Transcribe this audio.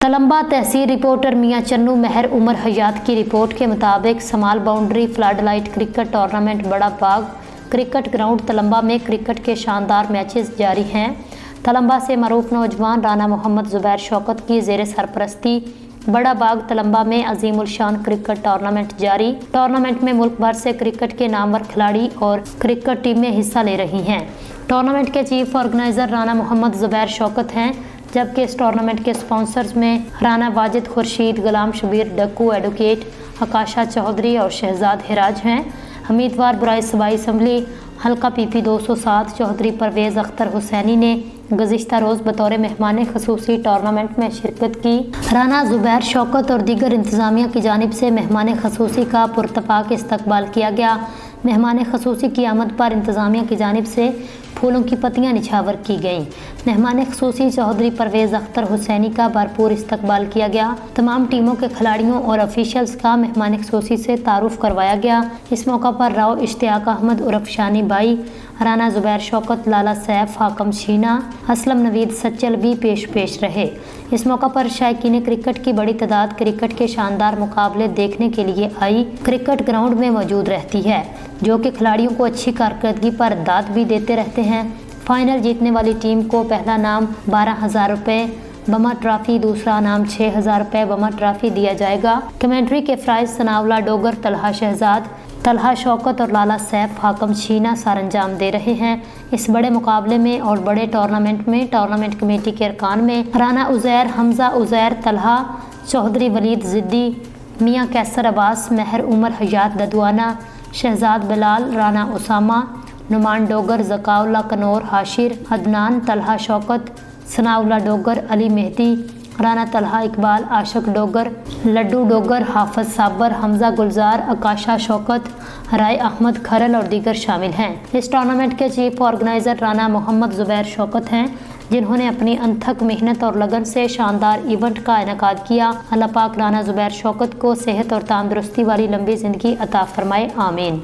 तलम्बा तहसील reporter मियां चन्नू महर उमर हयात की report के मुताबिक small boundary flood light cricket tournament बड़ा बाग क्रिकेट ग्राउंड तलम्बा में क्रिकेट के शानदार मैचेस जारी हैं। तलम्बा से मरूफ नौजवान राना मोहम्मद ज़ुबैर शौकत की ज़ेर सरपरस्ती बड़ा बाग तलम्बा में अजीमुल शान क्रिकेट टूर्नामेंट जारी। टूर्नामेंट में मुल्क भर से क्रिकेट के नामवर खिलाड़ी और क्रिकेट टीमें हिस्सा ले रही हैं। टूर्नामेंट के चीफ ऑर्गेनाइज़र राना मोहम्मद ज़ुबैर शौकत हैं, जबकि इस टूर्नामेंट के स्पॉन्सर्स में राना वाजिद खुर्शीद, गुलाम शबीर डक्कू, एडवोकेट आकाशा चौधरी और शहजाद हिराज हैं। उम्मीदवार बराए सूबाई असम्बली हल्का PP 207 चौधरी परवेज़ अख्तर हुसैनी ने गुज़िश्ता रोज़ बतौर मेहमान खसूसी टूर्नामेंट में शिरकत की। राना ज़ुबैर शौकत और दीगर इंतज़ामिया की जानिब से मेहमान खसूसी का पुरतपाक इस्तकबाल किया गया। मेहमान खसूसी की आमद पर इंतज़ामिया की जानिब से फूलों की पत्तियां निछावर की गईं। मेहमान खसूसी चौधरी परवेज़ अख्तर हुसैनी का भरपूर इस्तकबाल किया गया। तमाम टीमों के खिलाड़ियों और ऑफिशियल्स का मेहमान खसूसी से तारुफ करवाया गया। इस मौका पर राव इश्तियाक अहमद उर्फ शानी भाई, राना ज़ुबैर शौकत, लाला सैफ, हाकम शीना, असलम नवीद सच्चल भी पेश रहे। इस मौका पर शायकीन क्रिकेट की बड़ी तादाद क्रिकेट के शानदार मुकाबले देखने के लिए आई क्रिकेट ग्राउंड में मौजूद रहती है, जो कि खिलाड़ियों को अच्छी कारकर्दगी पर दाद भी देते रहते हैं। फाइनल जीतने वाली टीम को पहला नाम 12,000 रुपये बमा ट्रॉफी, दूसरा नाम 6,000 रुपये बमा ट्रॉफी दिया जाएगा। कमेंट्री के फ्राइज सनावला डोगर, तलहा शहजाद, तलहा शौकत और लाला सैफ, हाकम शीना सरंजाम दे रहे हैं। इस बड़े मुकाबले में और बड़े टूर्नामेंट में टूर्नामेंट कमेटी के अरकान में राना उज़ैर, हमजा उज़ैर, तलहा चौधरी, वलीद ज़िद्दी, मियां कैसर अब्बास, महर उमर हयात ददवाना, शहजाद बिलाल, राना उसामा, नुमान डोगर, ज़काउल्ला कनौर, हाशिर अदनान, तलहा शौकत, सनाउल्ला डोगर, अली मेहदी, राना तलहा इकबाल, आशक डोगर, लड्डू डोगर, हाफज साबर, हमजा गुलजार, आकाशा शौकत, राय अहमद खरल और दीगर शामिल हैं। इस टूर्नामेंट के चीफ ऑर्गेनाइज़र राना मोहम्मद ज़ुबैर शौकत हैं, जिन्होंने अपनी अनथक मेहनत और लगन से शानदार इवेंट का इनेकाद किया। अल्लाह पाक राना ज़ुबैर शौकत को सेहत और तंदुरुस्ती वाली लंबी ज़िंदगी अता फरमाए, आमीन।